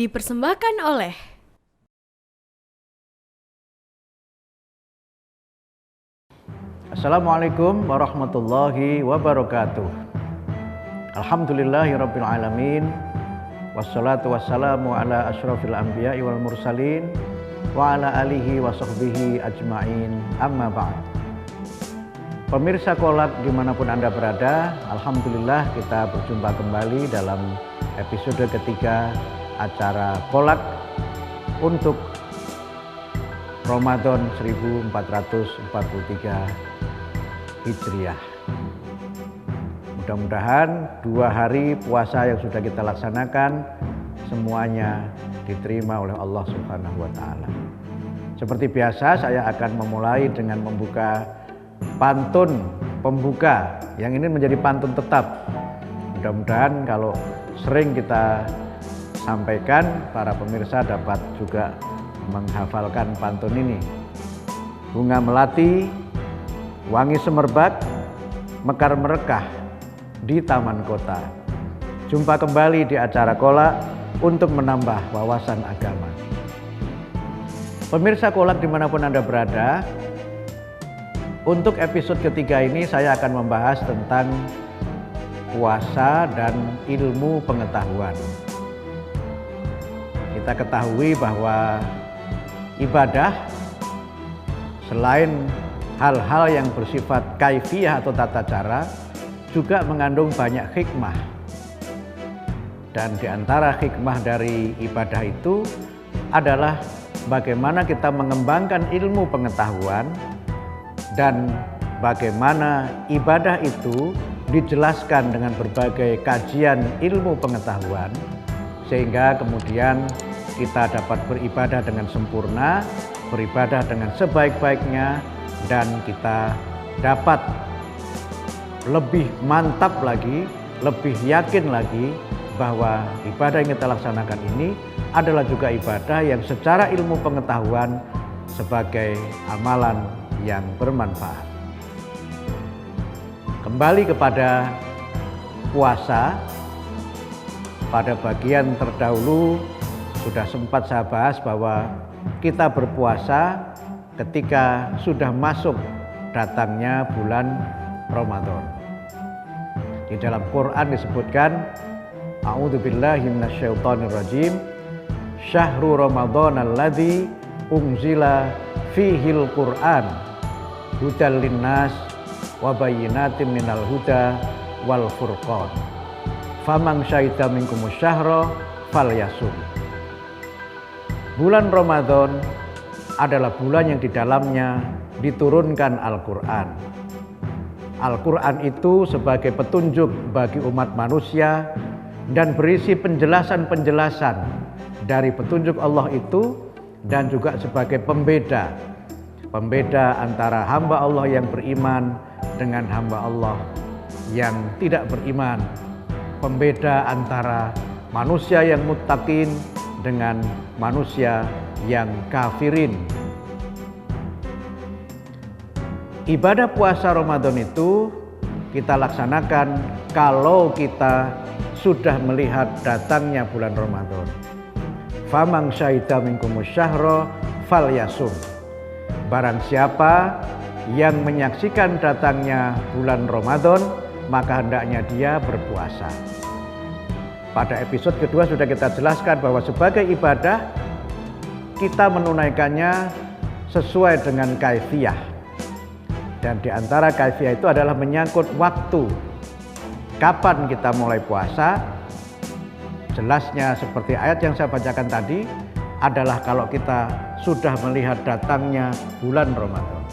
Dipersembahkan oleh Assalamualaikum warahmatullahi wabarakatuh. Alhamdulillahirabbil alamin. Wassalatu wassalamu ala asyrafil anbiya'i wal mursalin wa ala alihi wa sahbihi ajma'in. Amma ba'd. Pemirsa Qolat dimanapun Anda berada, alhamdulillah kita berjumpa kembali dalam episode ketiga acara Qolat untuk Ramadan 1443 Hijriah. Mudah-mudahan 2 hari puasa yang sudah kita laksanakan semuanya diterima oleh Allah Subhanahu wa taala. Seperti biasa saya akan memulai dengan membuka pantun pembuka yang ini menjadi pantun tetap. Mudah-mudahan kalau sering kita sampaikan, para pemirsa dapat juga menghafalkan pantun ini. Bunga melati, wangi semerbak, mekar merekah di taman kota. Jumpa kembali di acara Qolat untuk menambah wawasan agama. Pemirsa Qolat dimanapun Anda berada, untuk episode ketiga ini saya akan membahas tentang puasa dan ilmu pengetahuan. Kita ketahui bahwa ibadah selain hal-hal yang bersifat kaifiyah atau tata cara juga mengandung banyak hikmah. Dan di antara hikmah dari ibadah itu adalah bagaimana kita mengembangkan ilmu pengetahuan dan bagaimana ibadah itu dijelaskan dengan berbagai kajian ilmu pengetahuan sehingga kemudian kita dapat beribadah dengan sempurna, beribadah dengan sebaik-baiknya, dan kita dapat lebih mantap lagi, lebih yakin lagi bahwa ibadah yang kita laksanakan ini adalah juga ibadah yang secara ilmu pengetahuan sebagai amalan yang bermanfaat. Kembali kepada puasa, pada bagian terdahulu sudah sempat saya bahas bahwa kita berpuasa ketika sudah masuk datangnya bulan Ramadan. Di dalam Quran disebutkan, A'udzubillahi minasyaitonirrajim, Syahrul Ramadan alladzi unzila fihil Qur'an hudal linnas wa bayyinatin minal huda wal furqan. Faman syahida minkumus syahra falyasum. Bulan Ramadan adalah bulan yang di dalamnya diturunkan Al-Quran. Al-Quran itu sebagai petunjuk bagi umat manusia dan berisi penjelasan-penjelasan dari petunjuk Allah itu, dan juga sebagai pembeda antara hamba Allah yang beriman dengan hamba Allah yang tidak beriman, pembeda antara manusia yang muttaqin dengan manusia yang kafirin. Ibadah puasa Ramadan itu kita laksanakan kalau kita sudah melihat datangnya bulan Ramadan. Faman syahida minkumus syahra falyasum. Barang siapa yang menyaksikan datangnya bulan Ramadan, maka hendaknya dia berpuasa. Pada episode kedua sudah kita jelaskan bahwa sebagai ibadah kita menunaikannya sesuai dengan kaifiyah. Dan di antara kaifiyah itu adalah menyangkut waktu. Kapan kita mulai puasa? Jelasnya seperti ayat yang saya bacakan tadi adalah kalau kita sudah melihat datangnya bulan Ramadan.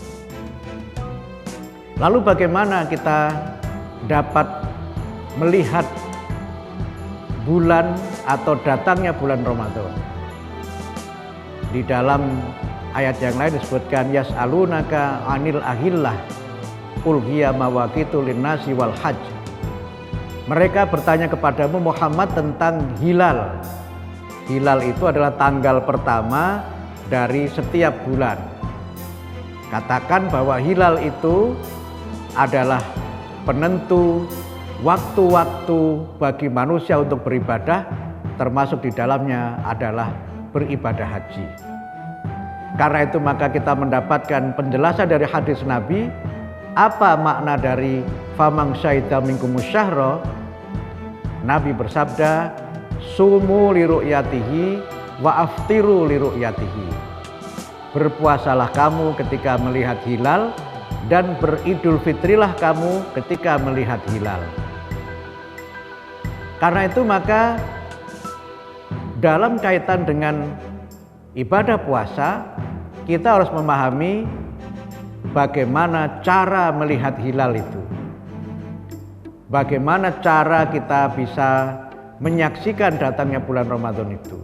Lalu bagaimana kita dapat melihat bulan atau datangnya bulan Ramadan? Di dalam ayat yang lain disebutkan yas'alunaka 'anil ahillah qul hiya mawaqitu linnasi wal hajj. Mereka bertanya kepadamu Muhammad tentang hilal. Hilal itu adalah tanggal pertama dari setiap bulan. Katakan bahwa hilal itu adalah penentu waktu-waktu bagi manusia untuk beribadah termasuk di dalamnya adalah beribadah haji. Karena itu maka kita mendapatkan penjelasan dari hadis Nabi, apa makna dari famang syahida minkumus syahra. Nabi bersabda, sumu li ru'yatihi wa aftiru li ru'yatihi. Berpuasalah kamu ketika melihat hilal dan beridul fitrilah kamu ketika melihat hilal. Karena itu maka dalam kaitan dengan ibadah puasa, kita harus memahami bagaimana cara melihat hilal itu. Bagaimana cara kita bisa menyaksikan datangnya bulan Ramadan itu.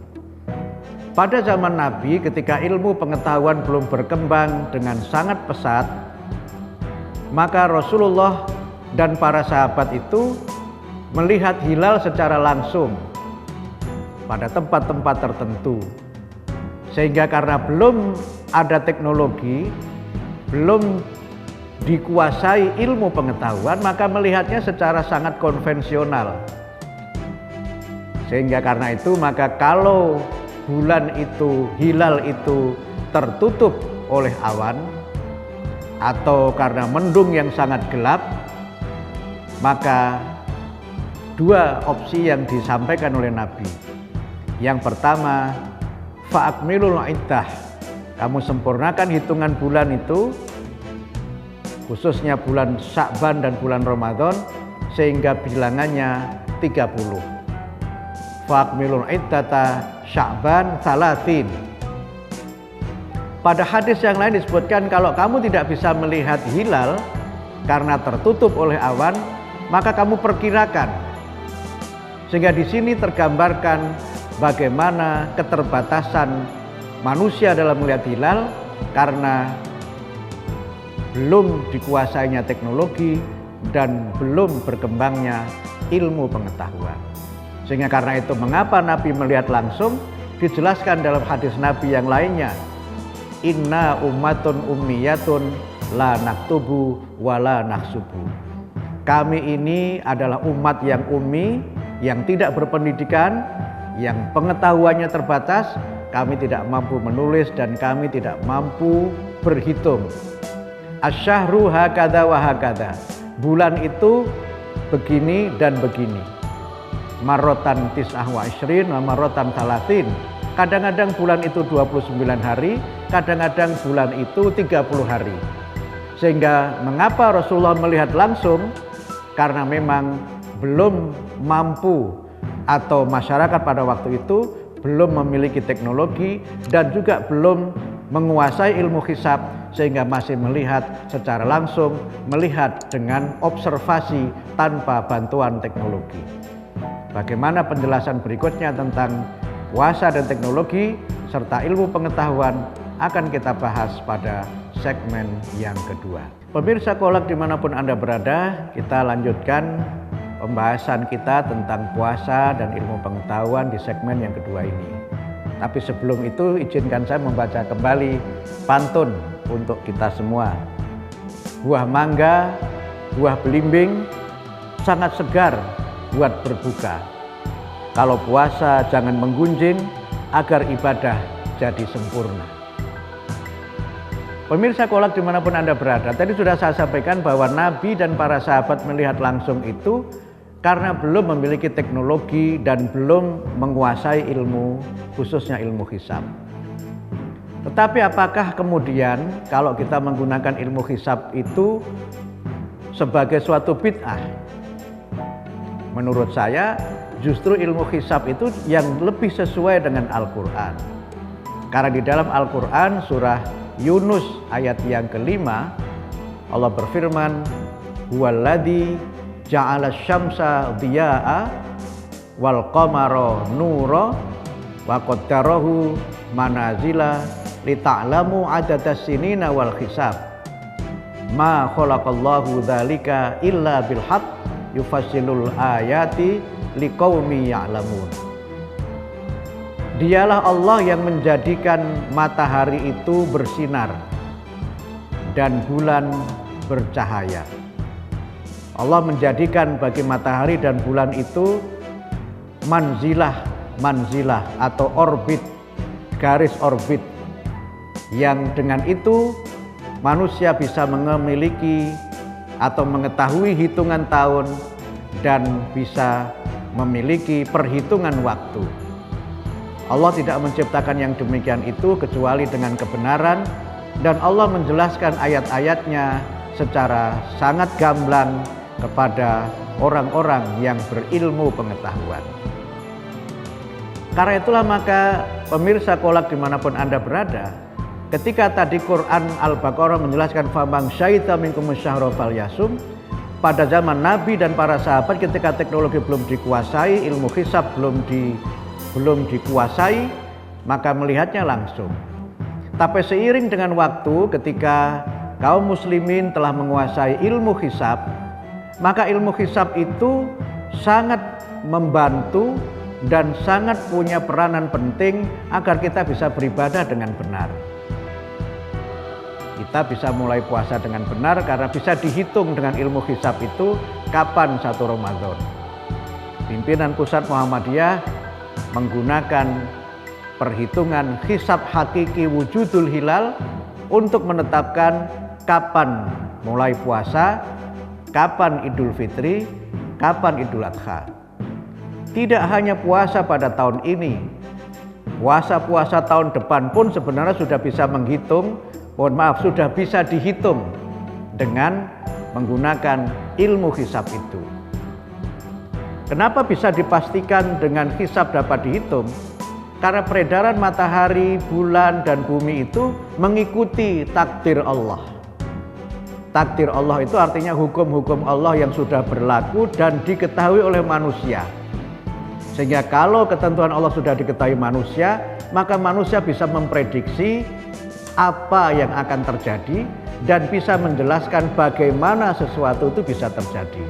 Pada zaman Nabi ketika ilmu pengetahuan belum berkembang dengan sangat pesat, maka Rasulullah dan para sahabat itu melihat hilal secara langsung pada tempat-tempat tertentu. Sehingga karena belum ada teknologi, belum dikuasai ilmu pengetahuan, maka melihatnya secara sangat konvensional. Sehingga karena itu maka kalau bulan itu, hilal itu tertutup oleh awan atau karena mendung yang sangat gelap, maka dua opsi yang disampaikan oleh Nabi. Yang pertama, fa'akmilul iddah. Kamu sempurnakan hitungan bulan itu, khususnya bulan Sya'ban dan bulan Ramadan, sehingga bilangannya 30. Fa'akmilul iddata Sya'ban salasin. Pada hadis yang lain disebutkan kalau kamu tidak bisa melihat hilal karena tertutup oleh awan, maka kamu perkirakan. Sehingga di sini tergambarkan bagaimana keterbatasan manusia dalam melihat hilal karena belum dikuasainya teknologi dan belum berkembangnya ilmu pengetahuan. Sehingga karena itu mengapa Nabi melihat langsung, dijelaskan dalam hadis Nabi yang lainnya. Inna ummatun ummiyatun la naktubu wa la nahsubu. Kami ini adalah umat yang ummi, yang tidak berpendidikan, yang pengetahuannya terbatas, kami tidak mampu menulis dan kami tidak mampu berhitung. Asyahru hakada wa hakada. Bulan itu begini dan begini. Marrotan tis'ah wa isyrin wa marrotan talatin. Kadang-kadang bulan itu 29 hari, kadang-kadang bulan itu 30 hari. Sehingga mengapa Rasulullah melihat langsung? Karena memang belum mampu atau masyarakat pada waktu itu belum memiliki teknologi dan juga belum menguasai ilmu hisab sehingga masih melihat secara langsung, melihat dengan observasi tanpa bantuan teknologi. Bagaimana penjelasan berikutnya tentang puasa dan teknologi serta ilmu pengetahuan akan kita bahas pada segmen yang kedua. Pemirsa Kolak dimanapun Anda berada, kita lanjutkan pembahasan kita tentang puasa dan ilmu pengetahuan di segmen yang kedua ini. Tapi sebelum itu izinkan saya membaca kembali pantun untuk kita semua. Buah mangga, buah belimbing, sangat segar buat berbuka. Kalau puasa jangan menggunjing agar ibadah jadi sempurna. Pemirsa Kolak dimanapun Anda berada, tadi sudah saya sampaikan bahwa Nabi dan para sahabat melihat langsung itu karena belum memiliki teknologi dan belum menguasai ilmu, khususnya ilmu hisab. Tetapi apakah kemudian kalau kita menggunakan ilmu hisab itu sebagai suatu bid'ah? Menurut saya justru ilmu hisab itu yang lebih sesuai dengan Al-Quran. Karena di dalam Al-Quran surah Yunus ayat yang kelima, Allah berfirman, huwaladzi ja'ala syamsa diya'a wal qamara nura wa qaddarahu manazila lita'lamu adadas sinina wal hisab ma khalaqallahu dzalika illa bil haqq yufassilul ayati liqaumi ya'lamun. Dialah Allah yang menjadikan matahari itu bersinar dan bulan bercahaya. Allah menjadikan bagi matahari dan bulan itu manzilah manzilah atau orbit, garis orbit, yang dengan itu manusia bisa memiliki atau mengetahui hitungan tahun dan bisa memiliki perhitungan waktu. Allah tidak menciptakan yang demikian itu kecuali dengan kebenaran, dan Allah menjelaskan ayat-ayatnya secara sangat gamblang kepada orang-orang yang berilmu pengetahuan. Karena itulah maka pemirsa Kolak dimanapun Anda berada, ketika tadi Quran Al-Baqarah menjelaskan faman syahida minkum syahra falyasum, pada zaman Nabi dan para sahabat ketika teknologi belum dikuasai, ilmu hisab belum dikuasai, maka melihatnya langsung. Tapi seiring dengan waktu ketika kaum muslimin telah menguasai ilmu hisab, maka ilmu hisab itu sangat membantu dan sangat punya peranan penting agar kita bisa beribadah dengan benar. Kita bisa mulai puasa dengan benar karena bisa dihitung dengan ilmu hisab itu kapan 1 Ramadan. Pimpinan pusat Muhammadiyah menggunakan perhitungan hisab hakiki wujudul hilal untuk menetapkan kapan mulai puasa, kapan Idul Fitri, kapan Idul Adha. Tidak hanya puasa pada tahun ini, puasa-puasa tahun depan pun sebenarnya sudah bisa sudah bisa dihitung dengan menggunakan ilmu hisab itu. Kenapa bisa dipastikan dengan hisab dapat dihitung? Karena peredaran matahari, bulan, dan bumi itu mengikuti takdir Allah. Takdir Allah itu artinya hukum-hukum Allah yang sudah berlaku dan diketahui oleh manusia. Sehingga kalau ketentuan Allah sudah diketahui manusia, maka manusia bisa memprediksi apa yang akan terjadi dan bisa menjelaskan bagaimana sesuatu itu bisa terjadi.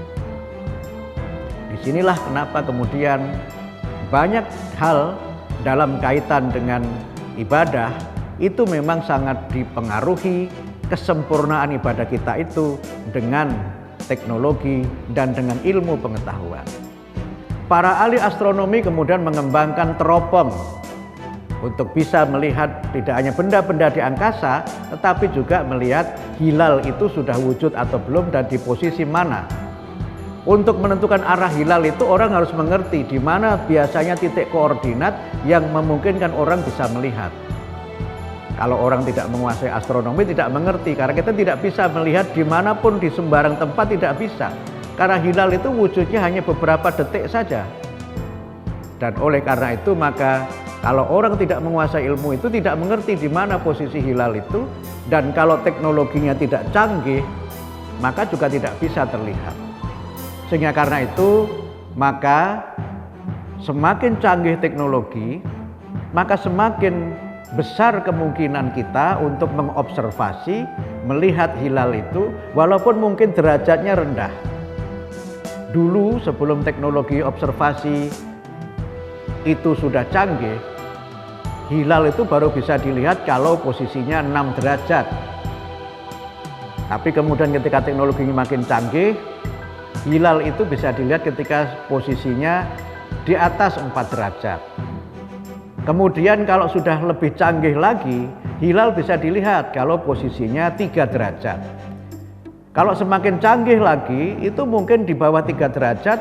Disinilah kenapa kemudian banyak hal dalam kaitan dengan ibadah itu memang sangat dipengaruhi kesempurnaan ibadah kita itu dengan teknologi dan dengan ilmu pengetahuan. Para ahli astronomi kemudian mengembangkan teropong untuk bisa melihat tidak hanya benda-benda di angkasa, tetapi juga melihat hilal itu sudah wujud atau belum dan di posisi mana. Untuk menentukan arah hilal itu orang harus mengerti di mana biasanya titik koordinat yang memungkinkan orang bisa melihat. Kalau orang tidak menguasai astronomi tidak mengerti, karena kita tidak bisa melihat dimanapun di sembarang tempat, tidak bisa. Karena hilal itu wujudnya hanya beberapa detik saja. Dan oleh karena itu maka kalau orang tidak menguasai ilmu itu tidak mengerti di mana posisi hilal itu, dan kalau teknologinya tidak canggih maka juga tidak bisa terlihat. Sehingga karena itu maka semakin canggih teknologi maka semakin besar kemungkinan kita untuk mengobservasi, melihat hilal itu walaupun mungkin derajatnya rendah. Dulu sebelum teknologi observasi itu sudah canggih, hilal itu baru bisa dilihat kalau posisinya 6 derajat. Tapi kemudian ketika teknologinya makin canggih, hilal itu bisa dilihat ketika posisinya di atas 4 derajat. Kemudian kalau sudah lebih canggih lagi, hilal bisa dilihat kalau posisinya 3 derajat. Kalau semakin canggih lagi, itu mungkin di bawah 3 derajat,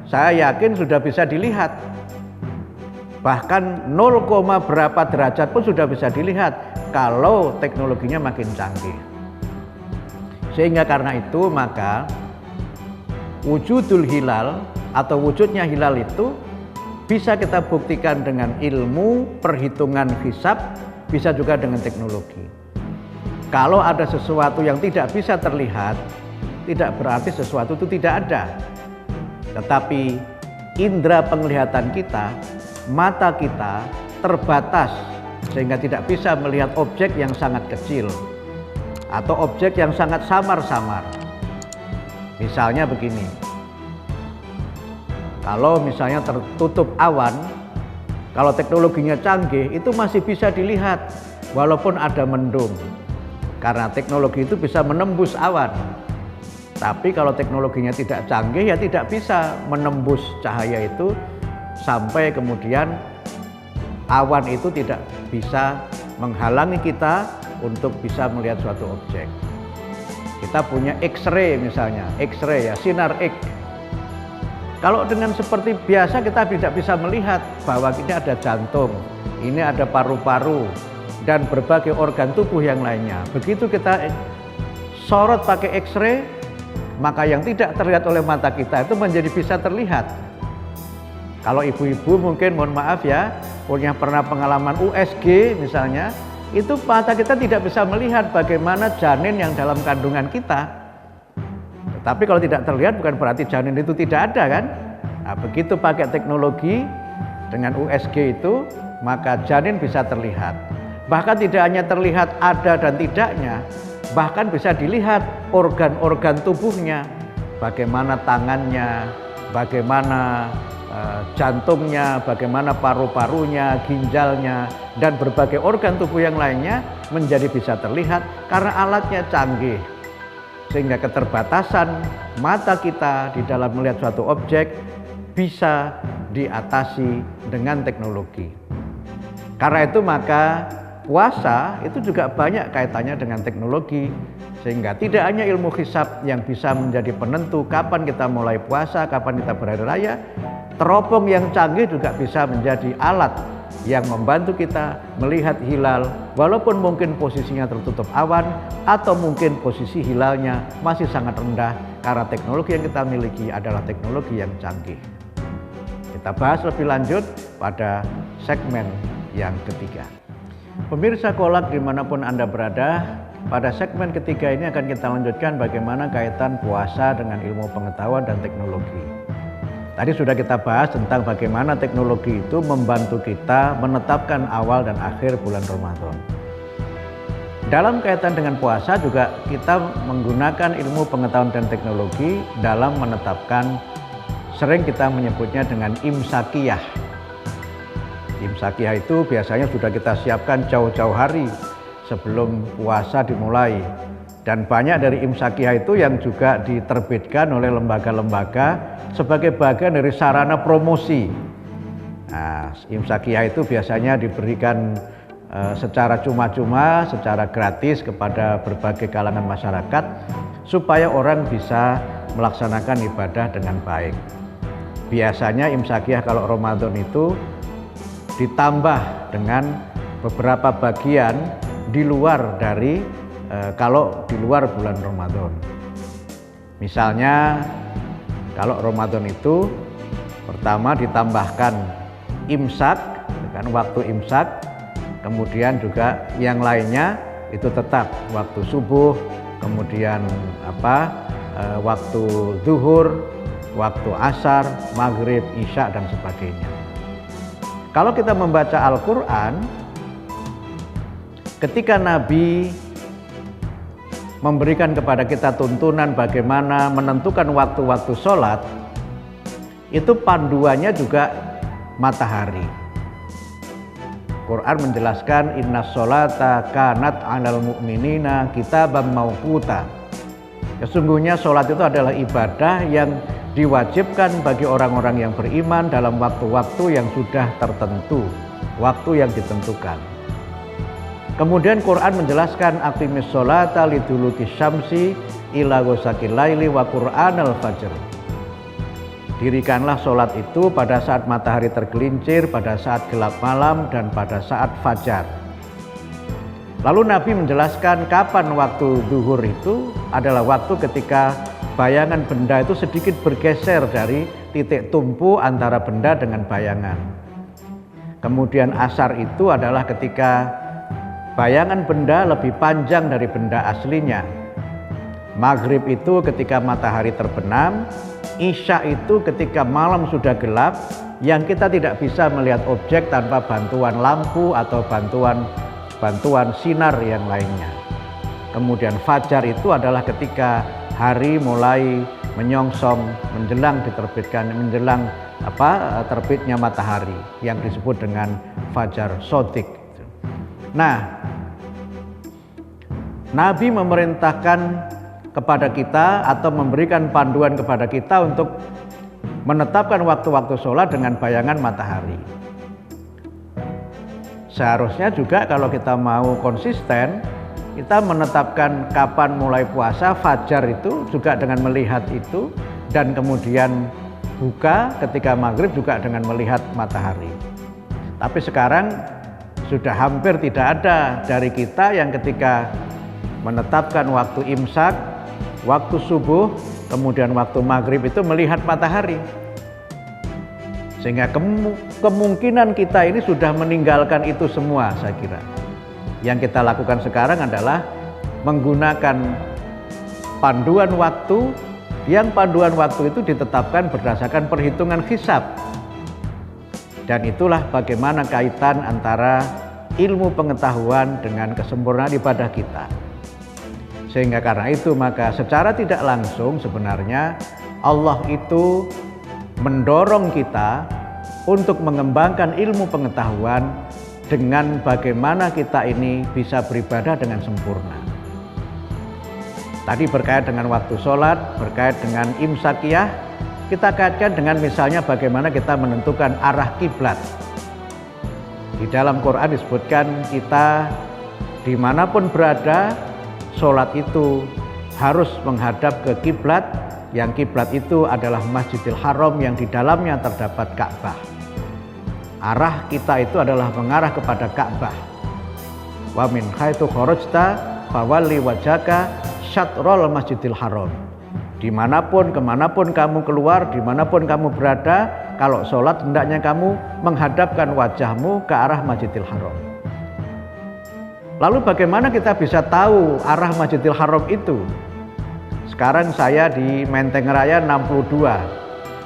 saya yakin sudah bisa dilihat. Bahkan 0, berapa derajat pun sudah bisa dilihat kalau teknologinya makin canggih. Sehingga karena itu maka wujudul hilal atau wujudnya hilal itu bisa kita buktikan dengan ilmu perhitungan hisab, bisa juga dengan teknologi. Kalau ada sesuatu yang tidak bisa terlihat, tidak berarti sesuatu itu tidak ada. Tetapi indera penglihatan kita, mata kita terbatas sehingga tidak bisa melihat objek yang sangat kecil atau objek yang sangat samar-samar. Misalnya begini, kalau misalnya tertutup awan, kalau teknologinya canggih itu masih bisa dilihat walaupun ada mendung, karena teknologi itu bisa menembus awan. Tapi kalau teknologinya tidak canggih ya tidak bisa menembus cahaya itu sampai kemudian awan itu tidak bisa menghalangi kita untuk bisa melihat suatu objek. Kita punya X-ray misalnya, X-ray ya, sinar X. Kalau dengan seperti biasa kita tidak bisa melihat bahwa ini ada jantung, ini ada paru-paru, dan berbagai organ tubuh yang lainnya. Begitu kita sorot pakai X-ray, maka yang tidak terlihat oleh mata kita itu menjadi bisa terlihat. Kalau ibu-ibu mungkin mohon maaf ya, punya pernah pengalaman USG misalnya, itu mata kita tidak bisa melihat bagaimana janin yang dalam kandungan kita. Tapi kalau tidak terlihat bukan berarti janin itu tidak ada kan? Nah, begitu pakai teknologi dengan USG itu, maka janin bisa terlihat. Bahkan tidak hanya terlihat ada dan tidaknya, bahkan bisa dilihat organ-organ tubuhnya, bagaimana tangannya, bagaimana jantungnya, bagaimana paru-parunya, ginjalnya, dan berbagai organ tubuh yang lainnya menjadi bisa terlihat karena alatnya canggih. Sehingga keterbatasan mata kita di dalam melihat suatu objek bisa diatasi dengan teknologi. Karena itu maka puasa itu juga banyak kaitannya dengan teknologi, sehingga tidak hanya ilmu hisab yang bisa menjadi penentu kapan kita mulai puasa, kapan kita berhari raya, teropong yang canggih juga bisa menjadi alat yang membantu kita melihat hilal walaupun mungkin posisinya tertutup awan atau mungkin posisi hilalnya masih sangat rendah karena teknologi yang kita miliki adalah teknologi yang canggih. Kita bahas lebih lanjut pada segmen yang ketiga. Pemirsa Kolak dimanapun Anda berada, pada segmen ketiga ini akan kita lanjutkan bagaimana kaitan puasa dengan ilmu pengetahuan dan teknologi. Tadi sudah kita bahas tentang bagaimana teknologi itu membantu kita menetapkan awal dan akhir bulan Ramadan. Dalam kaitan dengan puasa juga kita menggunakan ilmu pengetahuan dan teknologi dalam menetapkan, sering kita menyebutnya dengan imsakiyah. Imsakiyah itu biasanya sudah kita siapkan jauh-jauh hari sebelum puasa dimulai. Dan banyak dari imsakiyah itu yang juga diterbitkan oleh lembaga-lembaga sebagai bagian dari sarana promosi. Nah, imsakiyah itu biasanya diberikan secara cuma-cuma, secara gratis kepada berbagai kalangan masyarakat supaya orang bisa melaksanakan ibadah dengan baik. Biasanya imsakiyah kalau Ramadan itu ditambah dengan beberapa bagian di luar dari kalau di luar bulan Ramadan. Misalnya kalau Ramadan itu pertama ditambahkan imsak, kan waktu imsak, kemudian juga yang lainnya itu tetap waktu subuh, kemudian waktu zuhur, waktu asar, maghrib, isya dan sebagainya. Kalau kita membaca Al-Quran, ketika Nabi memberikan kepada kita tuntunan bagaimana menentukan waktu-waktu sholat, itu panduannya juga matahari. Quran menjelaskan inna sholata kanat 'alal mu'minina kitaban mauquta. Sesungguhnya sholat itu adalah ibadah yang diwajibkan bagi orang-orang yang beriman dalam waktu-waktu yang sudah tertentu, waktu yang ditentukan. Kemudian Quran menjelaskan aqimis sholata liduluki syamsi ila ghasaqil laili wa qur'anal fajr. Dirikanlah sholat itu pada saat matahari tergelincir, pada saat gelap malam, dan pada saat fajar. Lalu Nabi menjelaskan kapan waktu zuhur itu adalah waktu ketika bayangan benda itu sedikit bergeser dari titik tumpu antara benda dengan bayangan. Kemudian asar itu adalah ketika bayangan benda lebih panjang dari benda aslinya. Maghrib itu ketika matahari terbenam. Isya itu ketika malam sudah gelap, yang kita tidak bisa melihat objek tanpa bantuan lampu atau bantuan sinar yang lainnya. Kemudian fajar itu adalah ketika hari mulai menyongsong menjelang terbitnya matahari yang disebut dengan fajar shodiq. Nah, Nabi memerintahkan kepada kita atau memberikan panduan kepada kita untuk menetapkan waktu-waktu sholat dengan bayangan matahari. Seharusnya juga kalau kita mau konsisten, kita menetapkan kapan mulai puasa, fajar itu juga dengan melihat itu, dan kemudian buka ketika maghrib juga dengan melihat matahari. Tapi sekarang sudah hampir tidak ada dari kita yang ketika menetapkan waktu imsak, waktu subuh, kemudian waktu maghrib itu melihat matahari. Sehingga kemungkinan kita ini sudah meninggalkan itu semua, saya kira. Yang kita lakukan sekarang adalah menggunakan panduan waktu, yang panduan waktu itu ditetapkan berdasarkan perhitungan hisab. Dan itulah bagaimana kaitan antara ilmu pengetahuan dengan kesempurnaan ibadah kita. Sehingga karena itu maka secara tidak langsung sebenarnya Allah itu mendorong kita untuk mengembangkan ilmu pengetahuan dengan bagaimana kita ini bisa beribadah dengan sempurna. Tadi berkait dengan waktu sholat, berkait dengan imsakiyah, kita kaitkan dengan misalnya bagaimana kita menentukan arah kiblat. Di dalam Quran disebutkan kita dimanapun berada, sholat itu harus menghadap ke kiblat, yang kiblat itu adalah Masjidil Haram yang di dalamnya terdapat Ka'bah. Arah kita itu adalah mengarah kepada Ka'bah. Wa min haitsu kharajta fawalli wajhaka syatrul Masjidil Haram. Dimanapun, kemanapun kamu keluar, dimanapun kamu berada, kalau sholat hendaknya kamu menghadapkan wajahmu ke arah Masjidil Haram. Lalu bagaimana kita bisa tahu arah Masjidil Haram itu? Sekarang saya di Menteng Raya 62.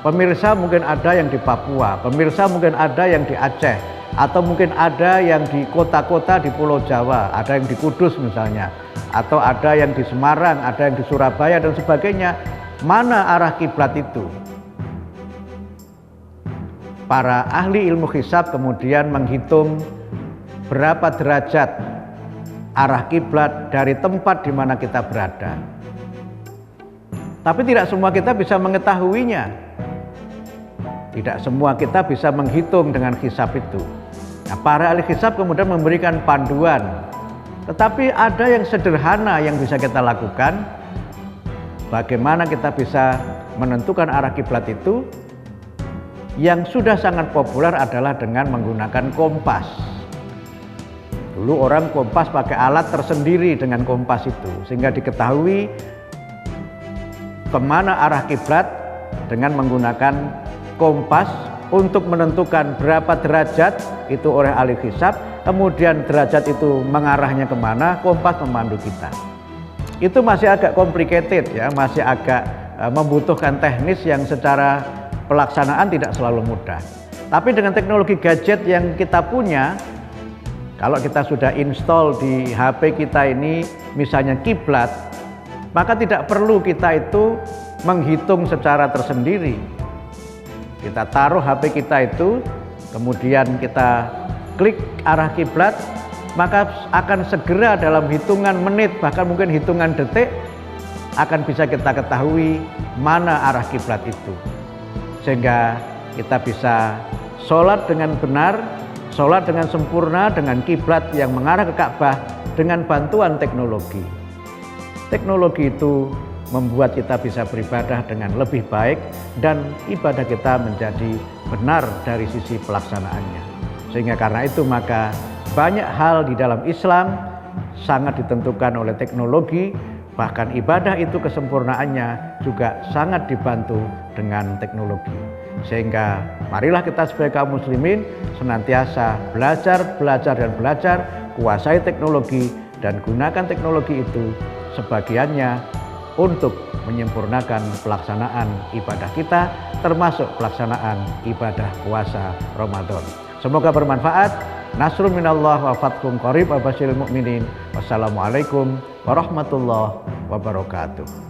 Pemirsa mungkin ada yang di Papua, pemirsa mungkin ada yang di Aceh, atau mungkin ada yang di kota-kota di Pulau Jawa, ada yang di Kudus misalnya, atau ada yang di Semarang, ada yang di Surabaya dan sebagainya. Mana arah kiblat itu? Para ahli ilmu hisab kemudian menghitung berapa derajat arah kiblat dari tempat di mana kita berada. Tapi tidak semua kita bisa mengetahuinya. Tidak semua kita bisa menghitung dengan hisab itu. Nah, para ahli hisab kemudian memberikan panduan. Tetapi ada yang sederhana yang bisa kita lakukan. Bagaimana kita bisa menentukan arah kiblat itu? Yang sudah sangat populer adalah dengan menggunakan kompas. Dulu orang kompas pakai alat tersendiri dengan kompas itu, sehingga diketahui kemana arah kiblat dengan menggunakan kompas untuk menentukan berapa derajat itu oleh ahli hisab, kemudian derajat itu mengarahnya kemana, kompas memandu kita. Itu masih agak complicated ya, masih agak membutuhkan teknis yang secara pelaksanaan tidak selalu mudah. Tapi dengan teknologi gadget yang kita punya, kalau kita sudah install di HP kita ini misalnya kiblat, maka tidak perlu kita itu menghitung secara tersendiri. Kita taruh HP kita itu, kemudian kita klik arah kiblat, maka akan segera dalam hitungan menit, bahkan mungkin hitungan detik, akan bisa kita ketahui mana arah kiblat itu. Sehingga kita bisa sholat dengan benar, sholat dengan sempurna, dengan kiblat yang mengarah ke Ka'bah dengan bantuan teknologi. Teknologi itu membuat kita bisa beribadah dengan lebih baik dan ibadah kita menjadi benar dari sisi pelaksanaannya. Sehingga karena itu maka banyak hal di dalam Islam sangat ditentukan oleh teknologi, bahkan ibadah itu kesempurnaannya juga sangat dibantu dengan teknologi. Sehingga marilah kita sebagai kaum muslimin senantiasa belajar, kuasai teknologi dan gunakan teknologi itu sebagiannya untuk menyempurnakan pelaksanaan ibadah kita, termasuk pelaksanaan ibadah puasa Ramadan. Semoga bermanfaat. Nasrun minallah wa fathun qarib wa basyiril mu'minin. Wassalamualaikum warahmatullahi wabarakatuh.